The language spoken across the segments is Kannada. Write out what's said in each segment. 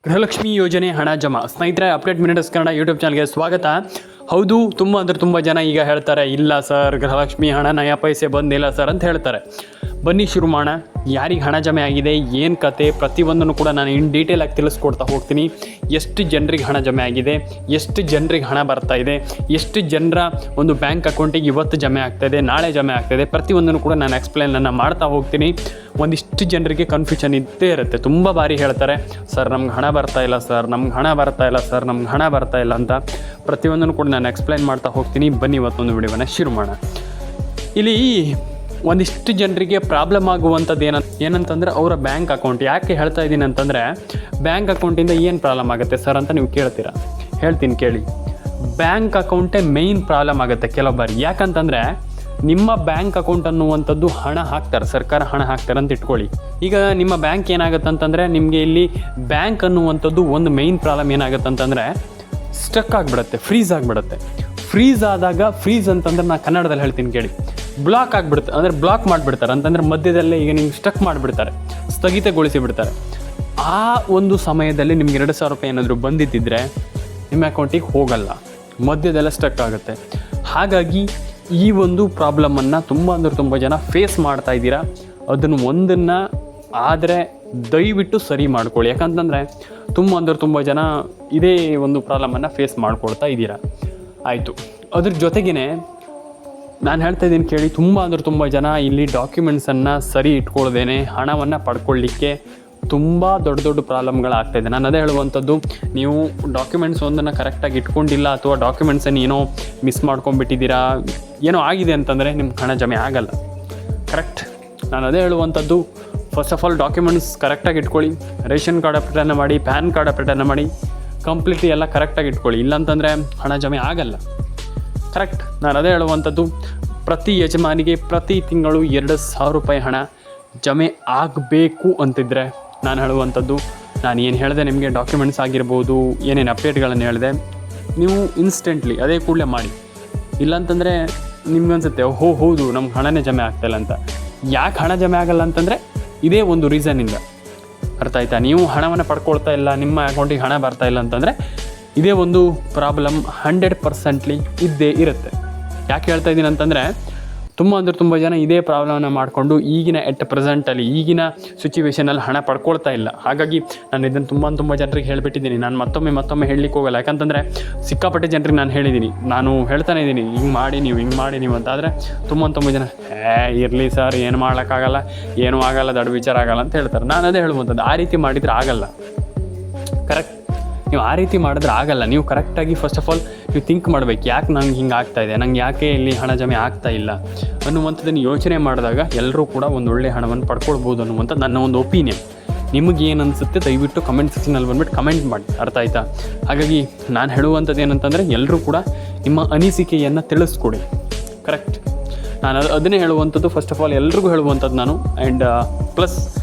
ಗೃಹಲಕ್ಷ್ಮಿ ಯೋಜನೆ ಹಣ ಜಮಾ. ಸ್ನೇಹಿತರೆ, ಅಪ್ಡೇಟ್ ಮಿನಿಟ್ಸ್ ಕನ್ನಡ ಯೂಟ್ಯೂಬ್ ಚಾನಲ್ಗೆ ಸ್ವಾಗತ. ಹೌದು, ತುಂಬ ಜನ ಈಗ ಹೇಳ್ತಾರೆ, ಇಲ್ಲ ಸರ್ ಗೃಹಲಕ್ಷ್ಮಿ ಹಣ ನಯ ಪೈಸೆ ಬಂದಿಲ್ಲ ಸರ್ ಅಂತ ಹೇಳ್ತಾರೆ. ಬನ್ನಿ ಶುರು ಮಾಡೋಣ. ಯಾರಿಗೆ ಹಣ ಜಮೆ ಆಗಿದೆ, ಏನು ಕತೆ, ಪ್ರತಿಯೊಂದನ್ನು ಕೂಡ ನಾನು ಇನ್ ಡೀಟೇಲಾಗಿ ತಿಳಿಸ್ಕೊಡ್ತಾ ಹೋಗ್ತೀನಿ. ಎಷ್ಟು ಜನರಿಗೆ ಹಣ ಜಮೆ ಆಗಿದೆ, ಎಷ್ಟು ಜನರಿಗೆ ಹಣ ಬರ್ತಾ ಇದೆ, ಎಷ್ಟು ಜನರ ಒಂದು ಬ್ಯಾಂಕ್ ಅಕೌಂಟಿಗೆ ಇವತ್ತು ಜಮೆ ಆಗ್ತಾಯಿದೆ, ನಾಳೆ ಜಮೆ ಆಗ್ತಾಯಿದೆ, ಪ್ರತಿಯೊಂದನ್ನು ಕೂಡ ನಾನು ಎಕ್ಸ್ಪ್ಲೈನನ್ನು ಮಾಡ್ತಾ ಹೋಗ್ತೀನಿ. ಒಂದಿಷ್ಟು ಜನರಿಗೆ ಕನ್ಫ್ಯೂಷನ್ ಇದ್ದೇ ಇರುತ್ತೆ. ತುಂಬ ಬಾರಿ ಹೇಳ್ತಾರೆ, ಸರ್ ನಮ್ಗೆ ಹಣ ಬರ್ತಾ ಇಲ್ಲ ಸರ್, ನಮ್ಗೆ ಹಣ ಬರ್ತಾ ಇಲ್ಲ ಸರ್, ನಮ್ಗೆ ಹಣ ಬರ್ತಾ ಇಲ್ಲ ಅಂತ. ಪ್ರತಿಯೊಂದನ್ನು ಕೂಡ ನಾನು ಎಕ್ಸ್ಪ್ಲೈನ್ ಮಾಡ್ತಾ ಹೋಗ್ತೀನಿ. ಬನ್ನಿ ಇವತ್ತೊಂದು ವಿಡಿಯೋನ ಶುರು ಮಾಡೋಣ. ಇಲ್ಲಿ ಒಂದಿಷ್ಟು ಜನರಿಗೆ ಪ್ರಾಬ್ಲಮ್ ಆಗುವಂಥದ್ದು ಏನಂತಂದರೆ ಅವರ ಬ್ಯಾಂಕ್ ಅಕೌಂಟ್. ಯಾಕೆ ಹೇಳ್ತಾ ಇದ್ದೀನಿ ಅಂತಂದರೆ, ಬ್ಯಾಂಕ್ ಅಕೌಂಟಿಂದ ಏನು ಪ್ರಾಬ್ಲಮ್ ಆಗುತ್ತೆ ಸರ್ ಅಂತ ನೀವು ಕೇಳ್ತೀರಾ. ಹೇಳ್ತೀನಿ ಕೇಳಿ. ಬ್ಯಾಂಕ್ ಅಕೌಂಟೇ ಮೇಯ್ನ್ ಪ್ರಾಬ್ಲಮ್ ಆಗುತ್ತೆ ಕೆಲವು ಬಾರಿ. ಯಾಕಂತಂದರೆ ನಿಮ್ಮ ಬ್ಯಾಂಕ್ ಅಕೌಂಟ್ ಅನ್ನುವಂಥದ್ದು ಹಣ ಹಾಕ್ತಾರೆ, ಸರ್ಕಾರ ಹಣ ಹಾಕ್ತಾರೆ ಅಂತ ಇಟ್ಕೊಳ್ಳಿ. ಈಗ ನಿಮ್ಮ ಬ್ಯಾಂಕ್ ಏನಾಗುತ್ತೆ ಅಂತಂದರೆ, ನಿಮಗೆ ಇಲ್ಲಿ ಬ್ಯಾಂಕ್ ಅನ್ನುವಂಥದ್ದು ಒಂದು ಮೇಯ್ನ್ ಪ್ರಾಬ್ಲಮ್ ಏನಾಗುತ್ತೆ ಅಂತಂದರೆ ಸ್ಟಕ್ ಆಗಿಬಿಡುತ್ತೆ, ಫ್ರೀಸ್ ಆಗಿಬಿಡುತ್ತೆ. ಫ್ರೀಸ್ ಆದಾಗ, ಫ್ರೀಸ್ ಅಂತಂದ್ರೆ ನಾನು ಕನ್ನಡದಲ್ಲಿ ಹೇಳ್ತೀನಿ ಕೇಳಿ, ಬ್ಲಾಕ್ ಆಗಿಬಿಡುತ್ತೆ. ಅಂದರೆ ಬ್ಲಾಕ್ ಮಾಡಿಬಿಡ್ತಾರೆ ಅಂತಂದರೆ ಮಧ್ಯದಲ್ಲೇ ಈಗ ನಿಮ್ಗೆ ಸ್ಟಕ್ ಮಾಡಿಬಿಡ್ತಾರೆ, ಸ್ಥಗಿತಗೊಳಿಸಿ ಬಿಡ್ತಾರೆ. ಆ ಒಂದು ಸಮಯದಲ್ಲಿ ನಿಮ್ಗೆ 2,000 ರೂಪಾಯಿ ಏನಾದರೂ ಬಂದಿದ್ದಿದ್ರೆ ನಿಮ್ಮ ಅಕೌಂಟಿಗೆ ಹೋಗಲ್ಲ, ಮಧ್ಯದಲ್ಲೇ ಸ್ಟಕ್ ಆಗುತ್ತೆ. ಹಾಗಾಗಿ ಈ ಒಂದು ಪ್ರಾಬ್ಲಮನ್ನು ತುಂಬ ಜನ ಫೇಸ್ ಮಾಡ್ತಾ ಇದ್ದೀರಾ. ಅದನ್ನು ಒಂದನ್ನು ಆದರೆ ದಯವಿಟ್ಟು ಸರಿ ಮಾಡ್ಕೊಳ್ಳಿ. ಯಾಕಂತಂದರೆ ತುಂಬ ಜನ ಇದೇ ಒಂದು ಪ್ರಾಬ್ಲಮನ್ನು ಫೇಸ್ ಮಾಡ್ಕೊಳ್ತಾ ಇದ್ದೀರಾ. ಆಯಿತು, ಅದ್ರ ಜೊತೆಗೇ ನಾನು ಹೇಳ್ತಾ ಇದ್ದೀನಿ ಕೇಳಿ, ತುಂಬ ಜನ ಇಲ್ಲಿ ಡಾಕ್ಯುಮೆಂಟ್ಸನ್ನು ಸರಿ ಇಟ್ಕೊಳ್ದೇನೆ ಹಣವನ್ನು ಪಡ್ಕೊಳ್ಳಿಕ್ಕೆ ತುಂಬ ದೊಡ್ಡ ಪ್ರಾಬ್ಲಮ್ಗಳಾಗ್ತಾಯಿದೆ. ನಾನು ಅದೇ ಹೇಳುವಂಥದ್ದು, ನೀವು ಡಾಕ್ಯುಮೆಂಟ್ಸ್ ಒಂದನ್ನು ಕರೆಕ್ಟಾಗಿ ಇಟ್ಕೊಂಡಿಲ್ಲ ಅಥವಾ ಡಾಕ್ಯುಮೆಂಟ್ಸನ್ನು ಏನೋ ಮಿಸ್ ಮಾಡ್ಕೊಂಡ್ಬಿಟ್ಟಿದ್ದೀರಾ, ಏನೋ ಆಗಿದೆ ಅಂತಂದರೆ ನಿಮ್ಗೆ ಹಣ ಜಮೆ ಆಗಲ್ಲ. ಕರೆಕ್ಟ್. ನಾನು ಅದೇ ಹೇಳುವಂಥದ್ದು, ಫಸ್ಟ್ ಆಫ್ ಆಲ್ ಡಾಕ್ಯುಮೆಂಟ್ಸ್ ಕರೆಕ್ಟಾಗಿ ಇಟ್ಕೊಳ್ಳಿ. ರೇಷನ್ ಕಾರ್ಡ್ ಅಪ್ಡೇಟನ್ನು ಮಾಡಿ, ಪ್ಯಾನ್ ಕಾರ್ಡ್ ಅಪ್ಡೇಟನ್ನು ಮಾಡಿ, ಕಂಪ್ಲೀಟ್ಲಿ ಎಲ್ಲ ಕರೆಕ್ಟಾಗಿ ಇಟ್ಕೊಳ್ಳಿ. ಇಲ್ಲಾಂತಂದರೆ ಹಣ ಜಮೆ ಆಗಲ್ಲ. ಕರೆಕ್ಟ್. ನಾನು ಅದೇ ಹೇಳುವಂಥದ್ದು, ಪ್ರತಿ ಯಜಮಾನಿಗೆ ಪ್ರತಿ ತಿಂಗಳು 2,000 ರೂಪಾಯಿ ಹಣ ಜಮೆ ಆಗಬೇಕು ಅಂತಿದ್ದರೆ ನಾನು ಹೇಳುವಂಥದ್ದು, ನಾನು ಏನು ಹೇಳಿದೆ ನಿಮಗೆ, ಡಾಕ್ಯುಮೆಂಟ್ಸ್ ಆಗಿರ್ಬೋದು, ಏನೇನು ಅಪ್ಡೇಟ್ಗಳನ್ನು ಹೇಳಿದೆ, ನೀವು ಇನ್ಸ್ಟೆಂಟ್ಲಿ ಅದೇ ಕೂಡಲೇ ಮಾಡಿ. ಇಲ್ಲಾಂತಂದರೆ ನಿಮ್ಗನ್ಸುತ್ತೆ, ಹೌದು ನಮ್ಗೆ ಹಣನೇ ಜಮೆ ಆಗ್ತಾಯಿಲ್ಲ ಅಂತ. ಯಾಕೆ ಹಣ ಜಮೆ ಆಗಲ್ಲ ಅಂತಂದರೆ ಇದೇ ಒಂದು ರೀಸನ್ನಿಂದ. ಅರ್ಥ ಆಯ್ತಾ? ನೀವು ಹಣವನ್ನು ಪಡ್ಕೊಳ್ತಾ ಇಲ್ಲ, ನಿಮ್ಮ ಅಕೌಂಟಿಗೆ ಹಣ ಬರ್ತಾ ಇಲ್ಲ ಅಂತಂದರೆ ಇದೇ ಒಂದು ಪ್ರಾಬ್ಲಮ್ 100% ಇದ್ದೇ ಇರುತ್ತೆ. ಯಾಕೆ ಹೇಳ್ತಾ ಇದ್ದೀನಿ ಅಂತಂದರೆ, ತುಂಬ ಜನ ಇದೇ ಪ್ರಾಬ್ಲಮ್ನ ಮಾಡಿಕೊಂಡು ಈಗಿನ ಪ್ರೆಸೆಂಟಲ್ಲಿ, ಈಗಿನ ಸಿಚುವೇಷನಲ್ಲಿ ಹಣ ಪಡ್ಕೊಳ್ತಾ ಇಲ್ಲ. ಹಾಗಾಗಿ ನಾನು ಇದನ್ನು ತುಂಬ ಜನರಿಗೆ ಹೇಳಿಬಿಟ್ಟಿದ್ದೀನಿ. ನಾನು ಮತ್ತೊಮ್ಮೆ ಹೇಳಲಿಕ್ಕೆ ಹೋಗಲ್ಲ. ಯಾಕಂತಂದರೆ ಸಿಕ್ಕಾಪಟ್ಟೆ ಜನರಿಗೆ ನಾನು ಹೇಳಿದ್ದೀನಿ, ನಾನು ಹೇಳ್ತಾನೆ ಇದ್ದೀನಿ, ಹಿಂಗೆ ಮಾಡಿ ನೀವು ಅಂತ. ಆದರೆ ತುಂಬ ಜನ ಇರಲಿ ಸರ್, ಏನು ಮಾಡೋಕ್ಕಾಗಲ್ಲ, ಏನೂ ಆಗಲ್ಲ, ದೊಡ್ಡ ವಿಚಾರ ಆಗಲ್ಲ ಅಂತ ಹೇಳ್ತಾರೆ. ನಾನು ಅದೇ ಹೇಳುವಂಥದ್ದು, ಆ ರೀತಿ ಮಾಡಿದರೆ ಆಗಲ್ಲ. ಕರೆಕ್ಟ್. ನೀವು ಆ ರೀತಿ ಮಾಡಿದ್ರೆ ಆಗಲ್ಲ. ನೀವು ಕರೆಕ್ಟಾಗಿ ಫಸ್ಟ್ ಆಫ್ ಆಲ್ ನೀವು ಥಿಂಕ್ ಮಾಡಬೇಕು, ಯಾಕೆ ನಂಗೆ ಹಿಂಗೆ ಆಗ್ತಾಯಿದೆ, ನಂಗೆ ಯಾಕೆ ಇಲ್ಲಿ ಹಣ ಜಮೆ ಆಗ್ತಾ ಇಲ್ಲ ಅನ್ನುವಂಥದ್ದನ್ನು ಯೋಚನೆ ಮಾಡಿದಾಗ ಎಲ್ಲರೂ ಕೂಡ ಒಂದು ಒಳ್ಳೆಯ ಹಣವನ್ನು ಪಡ್ಕೊಳ್ಬೋದು ಅನ್ನುವಂಥ ನನ್ನ ಒಂದು ಒಪಿನಿಯನ್. ನಿಮಗೇನು ಅನಿಸುತ್ತೆ ದಯವಿಟ್ಟು ಕಮೆಂಟ್ ಸೆಕ್ಷನಲ್ಲಿ ಬಂದುಬಿಟ್ಟು ಕಮೆಂಟ್ ಮಾಡಿ. ಅರ್ಥ ಆಯ್ತಾ? ಹಾಗಾಗಿ ನಾನು ಹೇಳುವಂಥದ್ದು ಏನಂತಂದರೆ, ಎಲ್ಲರೂ ಕೂಡ ನಿಮ್ಮ ಅನಿಸಿಕೆಯನ್ನು ತಿಳಿಸ್ಕೊಡಿ. ಕರೆಕ್ಟ್. ನಾನು ಅದನ್ನೇ ಹೇಳುವಂಥದ್ದು, ಫಸ್ಟ್ ಆಫ್ ಆಲ್ ಎಲ್ರಿಗೂ ಹೇಳುವಂಥದ್ದು ನಾನು. ಆ್ಯಂಡ್ ಪ್ಲಸ್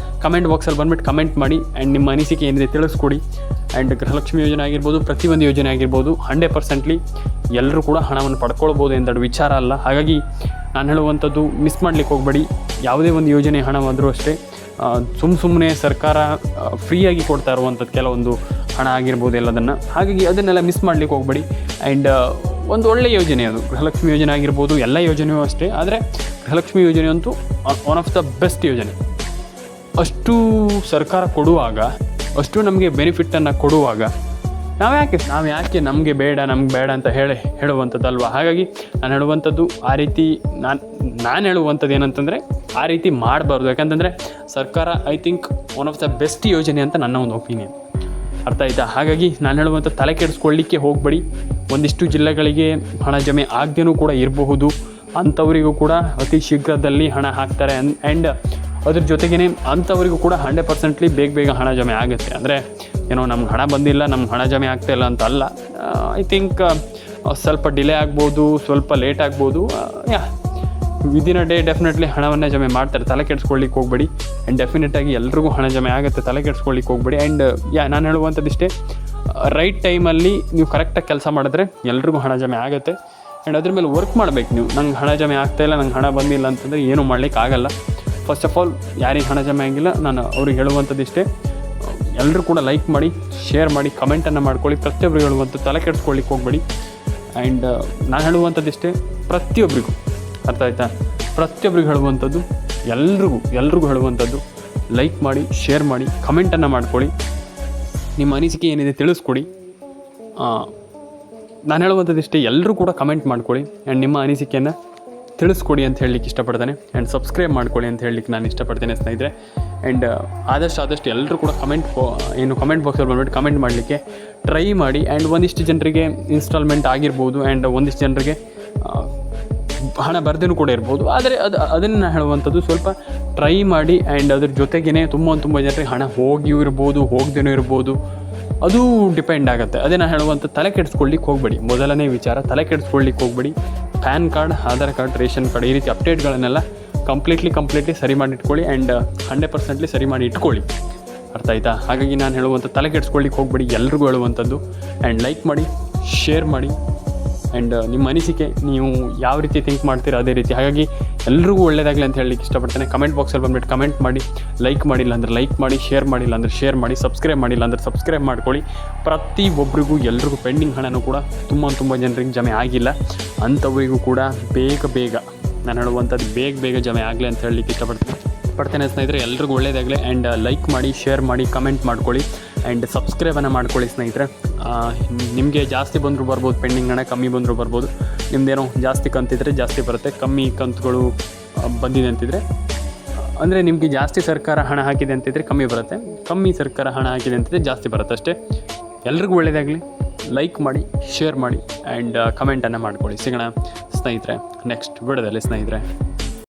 ಕಮೆಂಟ್ ಬಾಕ್ಸಲ್ಲಿ ಬಂದುಬಿಟ್ಟು ಕಮೆಂಟ್ ಮಾಡಿ ಆ್ಯಂಡ್ ನಿಮ್ಮ ಅನಿಸಿಕೆ ಏನಿದೆ ತಿಳಿಸ್ಕೊಡಿ. ಆ್ಯಂಡ್ ಗೃಹಲಕ್ಷ್ಮಿ ಯೋಜನೆ ಆಗಿರ್ಬೋದು, ಪ್ರತಿಯೊಂದು ಯೋಜನೆ ಆಗಿರ್ಬೋದು, 100% ಎಲ್ಲರೂ ಕೂಡ ಹಣವನ್ನು ಪಡ್ಕೊಳ್ಬೋದು ಎಂದೊಡ್ಡ ವಿಚಾರ ಅಲ್ಲ. ಹಾಗಾಗಿ ನಾನು ಹೇಳುವಂಥದ್ದು, ಮಿಸ್ ಮಾಡಲಿಕ್ಕೆ ಹೋಗಬೇಡಿ. ಯಾವುದೇ ಒಂದು ಯೋಜನೆ ಹಣ ಬಂದರೂ ಅಷ್ಟೇ, ಸುಮ್ಮನೆ ಸರ್ಕಾರ ಫ್ರೀಯಾಗಿ ಕೊಡ್ತಾ ಇರುವಂಥದ್ದು ಕೆಲವೊಂದು ಹಣ ಆಗಿರ್ಬೋದು ಎಲ್ಲದನ್ನು. ಹಾಗಾಗಿ ಅದನ್ನೆಲ್ಲ ಮಿಸ್ ಮಾಡಲಿಕ್ಕೆ ಹೋಗಬೇಡಿ. ಆ್ಯಂಡ್ ಒಂದು ಒಳ್ಳೆಯ ಯೋಜನೆ ಅದು, ಗೃಹಲಕ್ಷ್ಮಿ ಯೋಜನೆ ಆಗಿರ್ಬೋದು, ಎಲ್ಲ ಯೋಜನೆಯೂ ಅಷ್ಟೇ. ಆದರೆ ಗೃಹಲಕ್ಷ್ಮಿ ಯೋಜನೆ ಅಂತೂ ಒನ್ ಆಫ್ ದ ಬೆಸ್ಟ್ ಯೋಜನೆ. ಅಷ್ಟು ಸರ್ಕಾರ ಕೊಡುವಾಗ, ಅಷ್ಟು ನಮಗೆ ಬೆನಿಫಿಟ್ಟನ್ನು ಕೊಡುವಾಗ ನಾವು ಯಾಕೆ ನಮಗೆ ಬೇಡ ಅಂತ ಹೇಳುವಂಥದ್ದಲ್ವ. ಹಾಗಾಗಿ ನಾನು ಹೇಳುವಂಥದ್ದು, ಆ ರೀತಿ ನಾನು ಹೇಳುವಂಥದ್ದು ಏನಂತಂದರೆ, ಆ ರೀತಿ ಮಾಡಬಾರ್ದು. ಯಾಕಂತಂದರೆ ಸರ್ಕಾರ I think one of the best ಯೋಜನೆ ಅಂತ ನನ್ನ ಒಂದು ಒಪಿನಿಯನ್. ಅರ್ಥ ಆಯ್ತಾ? ಹಾಗಾಗಿ ನಾನು ಹೇಳುವಂಥ ತಲೆ ಕೆಡಿಸ್ಕೊಳ್ಳಿಕ್ಕೆ ಹೋಗಬೇಡಿ. ಒಂದಿಷ್ಟು ಜಿಲ್ಲೆಗಳಿಗೆ ಹಣ ಜಮೆ ಆಗದೇನೂ ಕೂಡ ಇರಬಹುದು. ಅಂಥವರಿಗೂ ಕೂಡ ಅತಿ ಶೀಘ್ರದಲ್ಲಿ ಹಣ ಹಾಕ್ತಾರೆ. ಆ್ಯಂಡ್ ಅದ್ರ ಜೊತೆಗೇ ಅಂಥವರಿಗೂ ಕೂಡ 100% ಬೇಗ ಹಣ ಜಮೆ ಆಗುತ್ತೆ. ಅಂದರೆ ಏನೋ ನಮ್ಗೆ ಹಣ ಬಂದಿಲ್ಲ, ನಮ್ಗೆ ಹಣ ಜಮೆ ಆಗ್ತಾಯಿಲ್ಲ ಅಂತ ಅಲ್ಲ. ಐ ಥಿಂಕ್ ಸ್ವಲ್ಪ ಡಿಲೇ ಆಗ್ಬೋದು, ಸ್ವಲ್ಪ ಲೇಟ್ ಆಗ್ಬೋದು. ವಿದಿನ್ ಅ ಡೇ ಡೆಫಿನೆಟ್ಲಿ ಹಣವನ್ನು ಜಮೆ ಮಾಡ್ತಾರೆ. ತಲೆ ಕೆಡಿಸ್ಕೊಳ್ಳಿಕ್ಕೆ ಹೋಗಬೇಡಿ. ಆ್ಯಂಡ್ ಡೆಫಿನೆಟಾಗಿ ಎಲ್ರಿಗೂ ಹಣ ಜಮೆ ಆಗುತ್ತೆ, ತಲೆ ಕೆಡಿಸ್ಕೊಳ್ಳಿಕ್ಕೆ ಹೋಗಬೇಡಿ. ಆ್ಯಂಡ್ ನಾನು ಹೇಳುವಂಥದ್ದಿಷ್ಟೇ, ರೈಟ್ ಟೈಮಲ್ಲಿ ನೀವು ಕರೆಕ್ಟಾಗಿ ಕೆಲಸ ಮಾಡಿದ್ರೆ ಎಲ್ರಿಗೂ ಹಣ ಜಮೆ ಆಗುತ್ತೆ. ಆ್ಯಂಡ್ ಅದ್ರ ಮೇಲೆ ವರ್ಕ್ ಮಾಡಬೇಕು ನೀವು. ನಂಗೆ ಹಣ ಜಮೆ ಆಗ್ತಾಯಿಲ್ಲ, ನಂಗೆ ಹಣ ಬಂದಿಲ್ಲ ಅಂತಂದರೆ ಏನೂ ಮಾಡಲಿಕ್ಕಾಗಲ್ಲ. ಫಸ್ಟ್ ಆಫ್ ಆಲ್ ಯಾರಿಗೆ ಹಣ ಜಮೆ ಆಗಿಲ್ಲ, ನಾನು ಅವ್ರಿಗೆ ಹೇಳುವಂಥದ್ದಿಷ್ಟೇ, ಎಲ್ಲರೂ ಕೂಡ ಲೈಕ್ ಮಾಡಿ, ಶೇರ್ ಮಾಡಿ, ಕಮೆಂಟನ್ನು ಮಾಡ್ಕೊಳ್ಳಿ. ಪ್ರತಿಯೊಬ್ಬರಿಗೂ ಹೇಳುವಂಥ ತಲೆ ಕೆಡಿಸ್ಕೊಳ್ಳಿಕ್ಕೆ ಹೋಗಬೇಡಿ. ಆ್ಯಂಡ್ ನಾನು ಹೇಳುವಂಥದ್ದಿಷ್ಟೇ, ಪ್ರತಿಯೊಬ್ಬರಿಗೂ ಅರ್ಥ ಆಯ್ತಾ, ಪ್ರತಿಯೊಬ್ಬರಿಗೂ ಹೇಳುವಂಥದ್ದು, ಎಲ್ರಿಗೂ ಹೇಳುವಂಥದ್ದು, ಲೈಕ್ ಮಾಡಿ, ಶೇರ್ ಮಾಡಿ, ಕಮೆಂಟನ್ನು ಮಾಡ್ಕೊಳ್ಳಿ. ನಿಮ್ಮ ಅನಿಸಿಕೆ ಏನಿದೆ ತಿಳಿಸ್ಕೊಡಿ. ನಾನು ಹೇಳುವಂಥದ್ದಿಷ್ಟೇ, ಎಲ್ಲರೂ ಕೂಡ ಕಮೆಂಟ್ ಮಾಡ್ಕೊಳ್ಳಿ ಆ್ಯಂಡ್ ನಿಮ್ಮ ಅನಿಸಿಕೆಯನ್ನು ತಿಳಿಸ್ಕೊಡಿ ಅಂತ ಹೇಳಲಿಕ್ಕೆ ಇಷ್ಟಪಡ್ತೇನೆ. ಆ್ಯಂಡ್ ಸಬ್ಸ್ಕ್ರೈಬ್ ಮಾಡ್ಕೊಳ್ಳಿ ಅಂತ ಹೇಳಲಿಕ್ಕೆ ನಾನು ಇಷ್ಟಪಡ್ತೇನೆ ಸ್ನೇಹಿತರೆ. ಆ್ಯಂಡ್ ಆದಷ್ಟು ಎಲ್ಲರೂ ಕೂಡ ಕಮೆಂಟ್ ಬಾಕ್ಸಲ್ಲಿ ಬಂದ್ಬಿಟ್ಟು ಕಮೆಂಟ್ ಮಾಡಲಿಕ್ಕೆ ಟ್ರೈ ಮಾಡಿ. ಆ್ಯಂಡ್ ಒಂದಿಷ್ಟು ಜನರಿಗೆ ಇನ್ಸ್ಟಾಲ್ಮೆಂಟ್ ಆಗಿರ್ಬೋದು ಆ್ಯಂಡ್ ಒಂದಿಷ್ಟು ಜನರಿಗೆ ಹಣ ಬರ್ದೇನೂ ಕೂಡ ಇರ್ಬೋದು. ಆದರೆ ಅದನ್ನು ಹೇಳುವಂಥದ್ದು ಸ್ವಲ್ಪ ಟ್ರೈ ಮಾಡಿ. ಆ್ಯಂಡ್ ಅದ್ರ ಜೊತೆಗೇ ತುಂಬ ಜನರಿಗೆ ಹಣ ಹೋಗಿಯೂ ಇರ್ಬೋದು, ಹೋಗದೇನೂ ಇರ್ಬೋದು, ಅದು ಡಿಪೆಂಡ್ ಆಗುತ್ತೆ. ಅದೇ ನಾನು ಹೇಳುವಂಥ ತಲೆ ಕೆಡಿಸ್ಕೊಳ್ಳಿಕ್ಕೆ ಹೋಗಬೇಡಿ. ಮೊದಲನೇ ವಿಚಾರ, ತಲೆ ಕೆಡಿಸ್ಕೊಳ್ಳಿಕ್ಕೆ ಹೋಗಬೇಡಿ. PAN card, Aadhaar card, ration card ಈ ರೀತಿ ಅಪ್ಡೇಟ್ಗಳನ್ನೆಲ್ಲ ಕಂಪ್ಲೀಟ್ಲಿ ಸರಿ ಮಾಡಿ ಇಟ್ಕೊಳ್ಳಿ. ಆ್ಯಂಡ್ 100% ಸರಿ ಮಾಡಿ ಇಟ್ಕೊಳ್ಳಿ. ಅರ್ಥ ಆಯ್ತಾ? ಹಾಗಾಗಿ ನಾನು ಹೇಳುವಂಥ ತಲೆ ಕೆಡಿಸ್ಕೊಳ್ಳಿಕ್ಕೆ ಹೋಗಬೇಡಿ, ಎಲ್ರಿಗೂ ಹೇಳುವಂಥದ್ದು. ಆ್ಯಂಡ್ ಲೈಕ್ ಮಾಡಿ, ಶೇರ್ ಮಾಡಿ, ಆ್ಯಂಡ್ ನಿಮ್ಮ ಅನಿಸಿಕೆ ನೀವು ಯಾವ ರೀತಿ ಥಿಂಕ್ ಮಾಡ್ತೀರಾ ಅದೇ ರೀತಿ. ಹಾಗಾಗಿ ಎಲ್ರಿಗೂ ಒಳ್ಳೆಯದಾಗಲಿ ಅಂತ ಹೇಳಲಿಕ್ಕೆ ಇಷ್ಟಪಡ್ತೇನೆ. ಕಮೆಂಟ್ ಬಾಕ್ಸಲ್ಲಿ ಬಂದುಬಿಟ್ಟು ಕಮೆಂಟ್ ಮಾಡಿ, ಲೈಕ್ ಮಾಡಿಲ್ಲ ಅಂದರೆ ಲೈಕ್ ಮಾಡಿ, ಶೇರ್ ಮಾಡಿಲ್ಲ ಅಂದರೆ ಶೇರ್ ಮಾಡಿ, ಸಬ್ಸ್ಕ್ರೈಬ್ ಮಾಡಿಲ್ಲ ಅಂದರೆ ಸಬ್ಸ್ಕ್ರೈಬ್ ಮಾಡ್ಕೊಳ್ಳಿ. ಪ್ರತಿಯೊಬ್ಬರಿಗೂ ಎಲ್ರಿಗೂ ಪೆಂಡಿಂಗ್ ಹಣನೂ ಕೂಡ ತುಂಬ ಜನರಿಗೆ ಜಮೆ ಆಗಿಲ್ಲ. ಅಂಥವರಿಗೂ ಕೂಡ ಬೇಗ ನಾನು ಹೇಳುವಂಥದ್ದು ಬೇಗ ಜಮೆ ಆಗಲಿ ಅಂತ ಹೇಳಲಿಕ್ಕೆ ಇಷ್ಟಪಡ್ತೇನೆ ಸ್ನೇಹಿತರೆ. ಎಲ್ರಿಗೂ ಒಳ್ಳೆಯದಾಗಲಿ. ಆ್ಯಂಡ್ ಲೈಕ್ ಮಾಡಿ, ಶೇರ್ ಮಾಡಿ, ಕಮೆಂಟ್ ಮಾಡ್ಕೊಳ್ಳಿ ಆ್ಯಂಡ್ ಸಬ್ಸ್ಕ್ರೈಬನ್ನು ಮಾಡ್ಕೊಳ್ಳಿ ಸ್ನೇಹಿತರೆ. ನಿಮಗೆ ಜಾಸ್ತಿ ಬಂದರೂ ಬರ್ಬೋದು ಪೆಂಡಿಂಗ್ ಹಣ, ಕಮ್ಮಿ ಬಂದರೂ ಬರ್ಬೋದು. ನಿಮ್ಮದೇನೋ ಜಾಸ್ತಿ ಕಂತಿದ್ರೆ ಜಾಸ್ತಿ ಬರುತ್ತೆ, ಕಮ್ಮಿ ಕಂತುಗಳು ಬಂದಿದೆ ಅಂತಿದ್ರೆ ಅಂದರೆ ನಿಮಗೆ ಜಾಸ್ತಿ ಸರ್ಕಾರ ಹಣ ಹಾಕಿದೆ ಅಂತಿದ್ರೆ ಕಮ್ಮಿ ಬರುತ್ತೆ, ಕಮ್ಮಿ ಸರ್ಕಾರ ಹಣ ಹಾಕಿದೆ ಅಂತಿದ್ರೆ ಜಾಸ್ತಿ ಬರುತ್ತೆ ಅಷ್ಟೇ. ಎಲ್ರಿಗೂ ಒಳ್ಳೆಯದಾಗಲಿ. ಲೈಕ್ ಮಾಡಿ, ಶೇರ್ ಮಾಡಿ ಆ್ಯಂಡ್ ಕಮೆಂಟನ್ನು ಮಾಡ್ಕೊಳ್ಳಿ. ಸಿಗೋಣ ಸ್ನೇಹಿತರೆ ನೆಕ್ಸ್ಟ್ ವಿಡಿಯೋದಲ್ಲಿ ಸ್ನೇಹಿತರೆ.